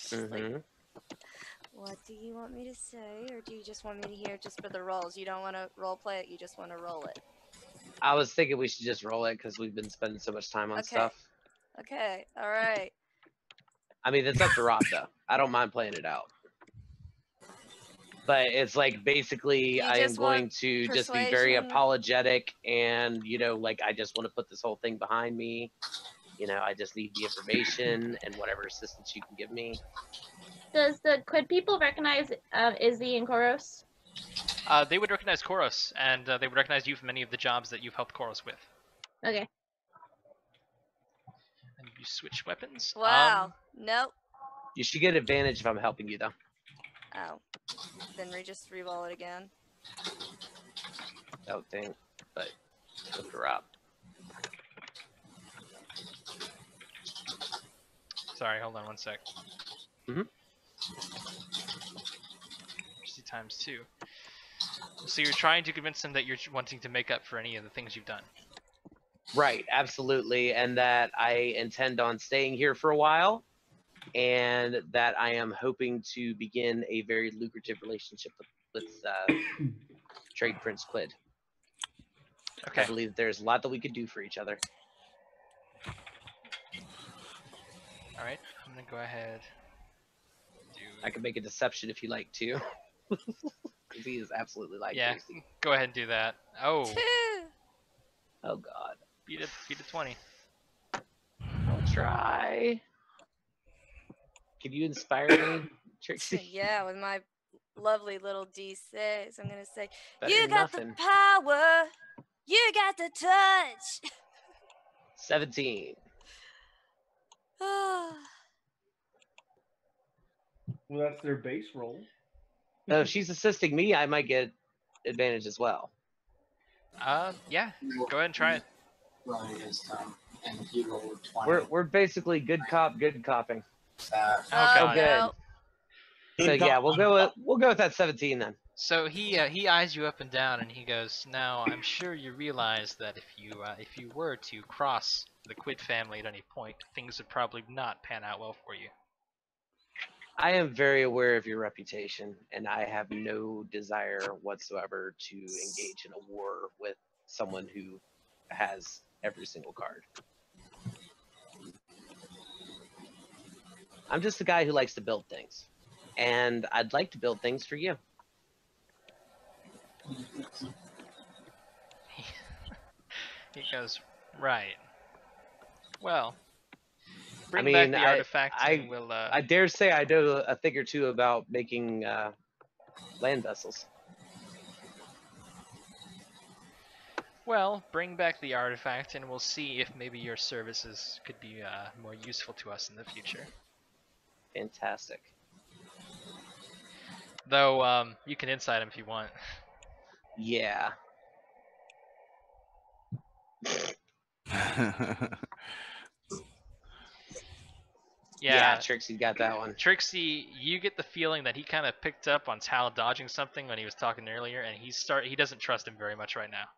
Just like, what do you want me to say, or do you just want me to hear just for the rolls? You don't want to role play it, you just want to roll it. I was thinking we should just roll it because we've been spending so much time on stuff. Okay, all right. I mean, it's up to Rob, though. I don't mind playing it out. But it's like basically I am going to just be very apologetic and, you know, like I just want to put this whole thing behind me. You know, I just need the information and whatever assistance you can give me. Does the Quid people recognize Izzy and Koros? They would recognize Koros, and they would recognize you from many of the jobs that you've helped Koros with. Okay. And you switch weapons? Wow. Nope. You should get advantage if I'm helping you, though. Oh. Then just re-roll it again. I don't think, but look her up. Sorry, hold on one sec. Mm-hmm. Times 2. So you're trying to convince them that you're wanting to make up for any of the things you've done. Right, absolutely, and that I intend on staying here for a while, and that I am hoping to begin a very lucrative relationship with Trade Prince Quid. Okay. I believe there's a lot that we could do for each other. All right, I'm gonna go ahead. I can make a deception if you like to, because he is absolutely like Tracy. Go ahead and do that. Oh. Oh God. Beat a 20. I'll try. Can you inspire me, Trixie? Yeah, with my lovely little D6, I'm gonna say, better you got nothing. the power, you got the touch. 17. Well, that's their base roll. No, if she's assisting me, I might get advantage as well. Yeah. Go ahead and try it. Rolling against and he rolled 20. We're basically good cop, good copping. Oh God. Good. So yeah, we'll go with that 17 then. So he eyes you up and down, and he goes, "Now I'm sure you realize that if you were to cross the Quid family at any point, things would probably not pan out well for you." I am very aware of your reputation, and I have no desire whatsoever to engage in a war with someone who has every single card. I'm just a guy who likes to build things, and I'd like to build things for you. He goes, "Right. Well, bring back the artifact and we'll... I dare say I know a thing or two about making land vessels. Well, bring back the artifact and we'll see if maybe your services could be more useful to us in the future." Fantastic. Though, you can insight him if you want. Yeah. Yeah, Trixie got that one. Trixie, you get the feeling that he kind of picked up on Tal dodging something when he was talking earlier, and he doesn't trust him very much right now.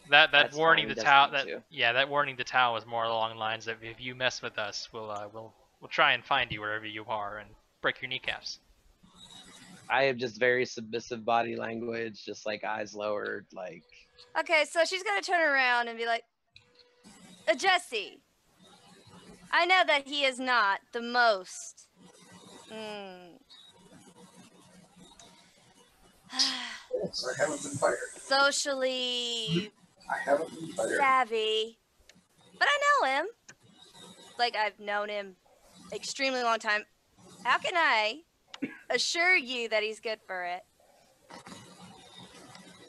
That warning to Tal, that warning to Tal was more along the lines of, if you mess with us, we'll try and find you wherever you are and break your kneecaps. I have just very submissive body language, just like eyes lowered, like. Okay, so she's gonna turn around and be like, Jesse, I know that he is not the most I haven't been fired. Socially I haven't been fired. Savvy, but I know him. Like, I've known him extremely long time. How can I assure you that he's good for it?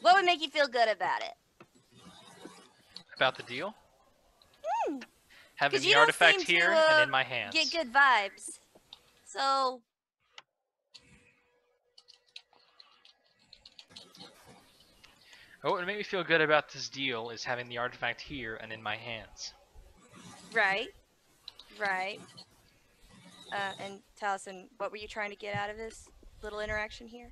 What would make you feel good about it? About the deal? Hmm. Having the artifact here and in my hands. Get good vibes. So. What would make me feel good about this deal is having the artifact here and in my hands. Right. Right. And Taliesin, what were you trying to get out of this little interaction here?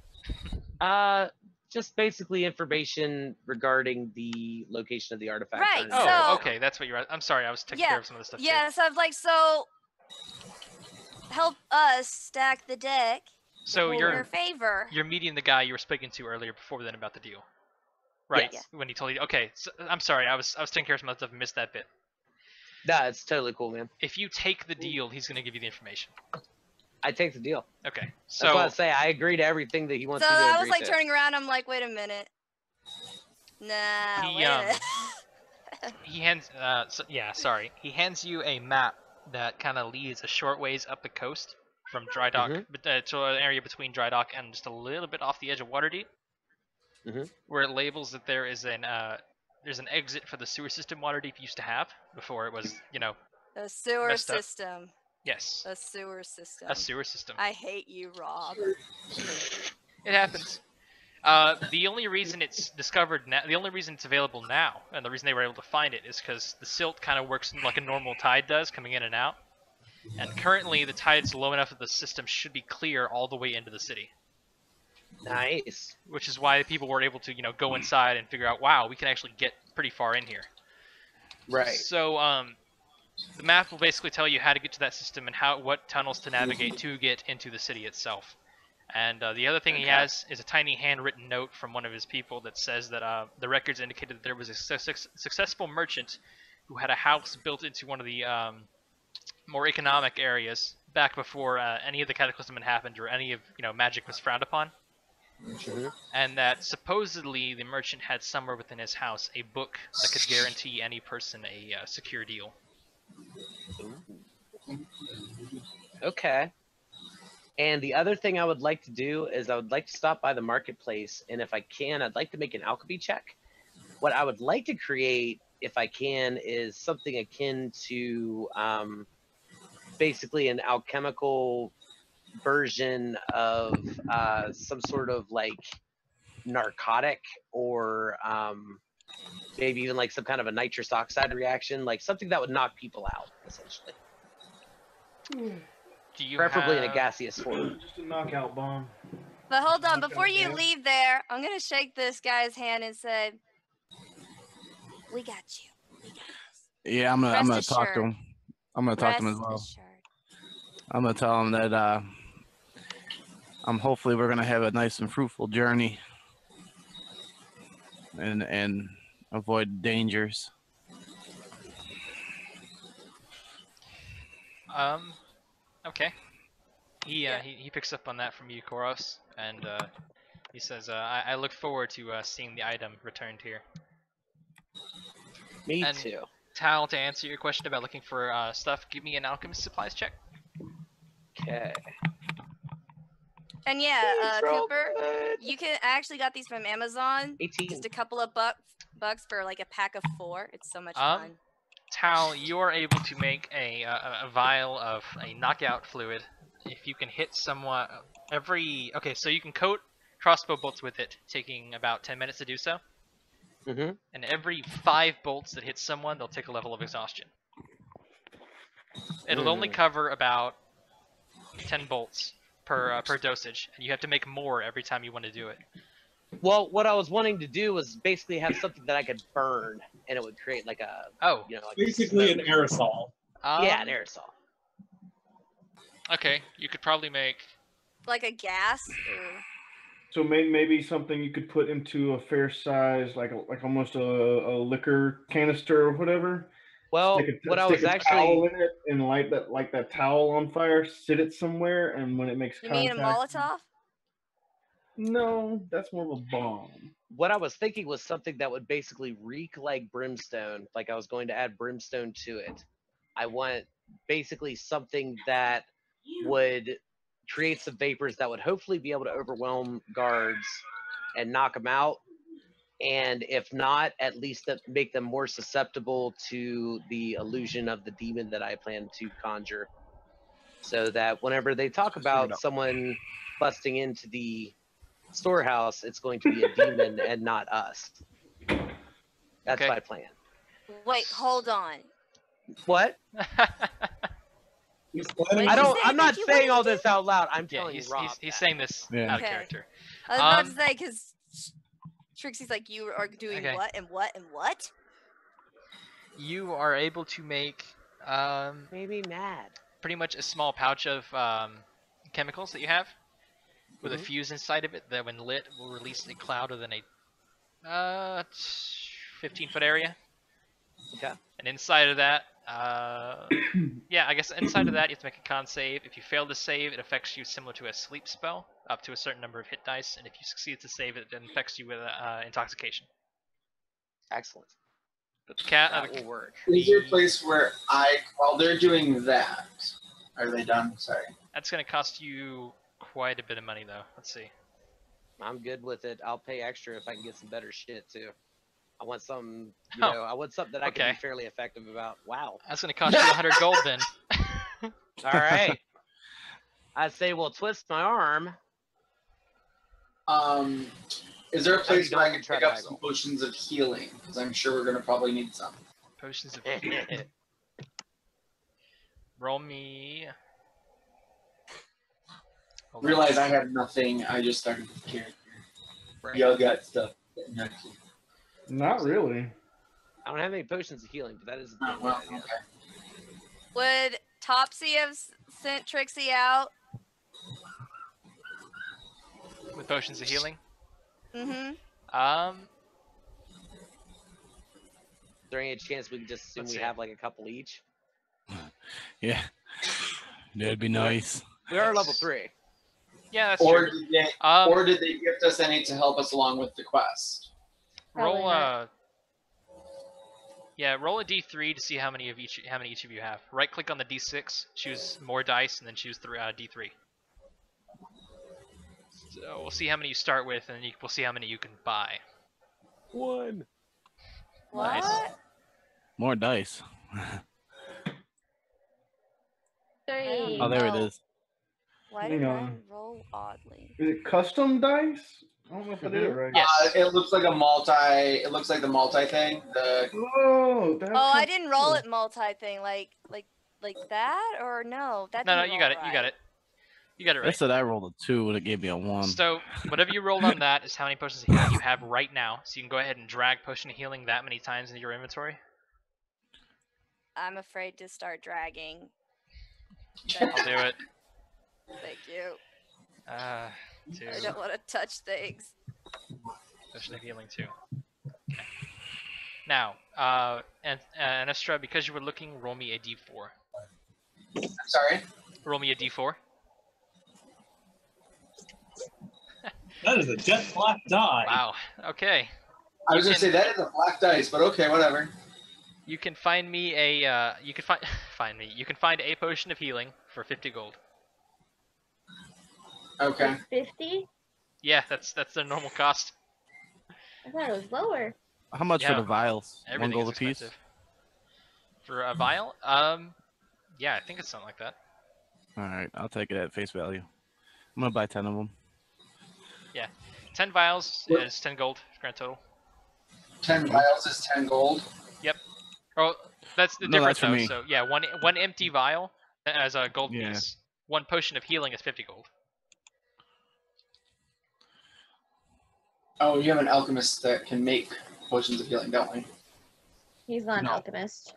Just basically information regarding the location of the artifact. Right. Oh, okay, that's what you're. I'm sorry, I was taking care of some of the stuff. Yeah, so I was like, so help us stack the deck So in you're your favor. you're meeting the guy you were speaking to earlier before then about the deal, right? Yes. When he told you, okay. So, I'm sorry, I was taking care of some other stuff and missed that bit. No, it's totally cool, man. If you take the deal, he's gonna give you the information. I take the deal. Okay. That's why I So say I agree to everything that he wants So me to I agree was like to. turning around. I'm like, wait a minute. Nah, He, wait a minute. he hands he hands you a map that kind of leads a short ways up the coast from Dry Dock to an area between Dry Dock and just a little bit off the edge of Waterdeep, where it labels that there is there's an exit for the sewer system Waterdeep used to have before it was, A sewer messed up. system. Yes, A sewer system. a sewer system. I hate you, Rob. It happens. The only reason it's discovered now, the only reason it's available now, and the reason they were able to find it is because the silt kind of works like a normal tide does, coming in and out. And currently, the tide's low enough that the system should be clear all the way into the city. Nice. Which is why people were able to, go inside and figure out, wow, we can actually get pretty far in here. Right. So, the map will basically tell you how to get to that system and what tunnels to navigate to get into the city itself. And the other thing he has is a tiny handwritten note from one of his people that says that the records indicated that there was a successful merchant who had a house built into one of the more economic areas back before any of the cataclysm had happened or any of magic was frowned upon. And that supposedly the merchant had somewhere within his house a book that could guarantee any person a secure deal. Okay. And the other thing I would like to do is I would like to stop by the marketplace, and if I can, I'd like to make an alchemy check. What I would like to create, if I can, is something akin to basically an alchemical version of some sort of like narcotic or maybe even like some kind of a nitrous oxide reaction, like something that would knock people out, essentially. Preferably in a gaseous form. Just a knockout bomb. But hold on, before you Okay. leave there, I'm gonna shake this guy's hand and say, "We got you. We got this." Yeah, I'm gonna Rest talk to assured. him. I'm gonna talk to him as Rest well. assured. I'm gonna tell him that hopefully we're gonna have a nice and fruitful journey and avoid dangers. Okay. He picks up on that from you, Koros, and he says, I look forward to seeing the item returned here. Me And- too. Tal, to answer your question about looking for stuff, give me an alchemist supplies check. Okay. And yeah, Cooper, you can I actually got these from Amazon. 18. Just a couple of bucks for like a pack of 4. It's so much Um, fun. Tal, you are able to make a vial of a knockout fluid. If you can hit someone so you can coat crossbow bolts with it, taking about 10 minutes to do so. And every 5 bolts that hit someone, they'll take a level of exhaustion. It'll only cover about 10 bolts per dosage, and you have to make more every time you want to do it. Well, what I was wanting to do was basically have something that I could burn, and it would create like a, Oh, like Basically smoke. an aerosol. Yeah, an aerosol. Okay, you could probably make. Like a gas. Or... So maybe something you could put into a fair size, like almost a liquor canister or whatever. Well, what I was Stick a towel actually in it and light that towel on fire. Sit it somewhere, and when it makes You contact. mean a Molotov? No, that's more of a bomb. what I was thinking was something that would basically reek like brimstone. Like I was going to add brimstone to it. I want basically something that would create some vapors that would hopefully be able to overwhelm guards and knock them out. And if not, at least that make them more susceptible to the illusion of the demon that I plan to conjure. So that whenever they talk about someone busting into the storehouse, it's going to be a demon and not us. That's Okay. my plan. Wait, hold on. What? He's Wait, planning I don't. say I'm that not you saying wanted all to this out loud. I'm Yeah, telling he's you, Rob. he's that. saying this Yeah. out of Okay. character. I was about to Um, say, because Trixie's like, you are doing Okay. what and what and what? You are able to make Maybe mad. pretty much a small pouch of chemicals that you have with a Mhm. fuse inside of it that, when lit, will release a cloud within a 15-foot area. Okay. And inside of that, yeah, I guess inside of that you have to make a con save. If you fail to save, it affects you similar to a sleep spell, up to a certain number of hit dice. And if you succeed to save it, it infects you with intoxication. Excellent. But the cat, That will work. Is there a place where while they're doing that, are they done? Sorry. that's going to cost you quite a bit of money, though. Let's see. I'm good with it. I'll pay extra if I can get some better shit too. I want something, Oh, I want something that I can okay. be fairly effective about. Wow. That's going to cost you 100 gold then. All right. I say we'll twist my arm. Is there a place you where I don't can try pick to up some potions of healing? Because I'm sure we're gonna probably need some. Potions of healing. Roll me. Hold on. Realize I have nothing. I just started with the character. Right. Y'all got stuff. Not really. I don't have any potions of healing, but that is a Oh, good well, idea. okay. Would Topsy have sent Trixie out? With potions of healing. Mm-hmm. Is there any chance we can just assume Let's we see. have like a couple each? Yeah. That'd be nice. We are level 3. Yeah, that's Or true. did they gift us any to help us along with the quest? Probably Roll not. Yeah, roll a d3 to see how many each of you have. Right click on the d6, choose more dice, and then choose d3. So we'll see how many you start with, and then we'll see how many you can buy. 1. What? Nice. More dice. 3. Oh, there it No. is. Why Hang did on. mine roll oddly? Is it custom dice? I don't know if I did it right. Yes. It looks like a multi. It looks like the multi thing. Oh, that's Oh, I kinda didn't roll cool. it multi thing like that, or no? That No, didn't you got it. roll You got right. it. You got it They right. said I rolled a 2 and it gave me a 1. So whatever you rolled on that is how many potions of healing you have right now. So you can go ahead and drag potion of healing that many times into your inventory. I'm afraid to start dragging. I'll do it. Thank you. I 2 don't want to touch things. potion of healing 2. Okay. Now, Anestra, because you were looking, roll me a d4. Sorry. Roll me a d4. That is a jet black die. Wow. Okay. I was You gonna say can- that is a black dice, but okay, whatever. You can find me a. You can find me. You can find a potion of healing for 50 gold. Okay. 50? Yeah, that's the normal cost. I thought it was lower. How much for Yeah. the vials? Everything 1 gold is apiece? expensive. For a vial? Yeah, I think it's something like that. Alright, I'll take it at face value. I'm gonna buy 10 of them. 10 vials What? is 10 gold grand total. 10 vials is 10 gold. Oh, that's the No, difference that's for though. me. So yeah, one empty vial as a gold Yeah. piece. 1 potion of healing is 50 gold. Oh, you have an alchemist that can make potions of healing, don't we? He's not an No. alchemist.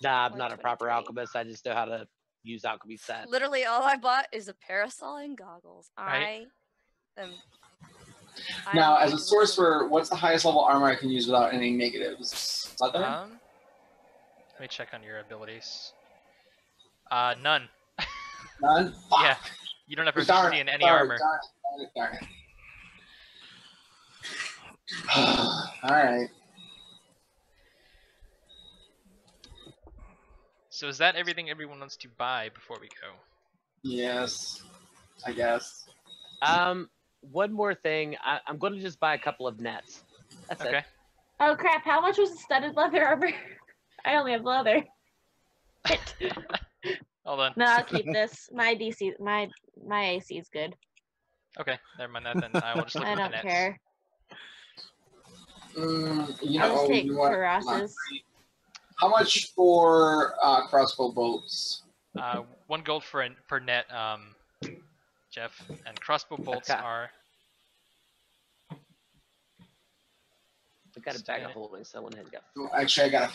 Nah, I'm not a proper 123. alchemist. I just know how to use alchemy sets. Literally, all I bought is a parasol and goggles. Right. I am. Now, I'm as a going to- sorcerer, what's the highest level armor I can use without any negatives? Leather? Let me check on your abilities. None. None? Yeah, you don't have Darn proficiency it, in any darn it, armor. Darn it. Alright. So is that everything everyone wants to buy before we go? Yes. I guess. One more thing. I'm going to just buy a couple of nets. That's Okay. it. Oh crap, how much was the studded leather armor? I only have leather. Hold on. No, I'll keep this. My AC is good. Okay, never mind that then. I will just look I at the don't nets. care. You I'll know, just take you know what? Karas's. How much for crossbow bolts? 1 gold per net, Jeff. And crossbow bolts Okay. are. I got a bag of holding, so I went ahead and got. Oh, actually, I got a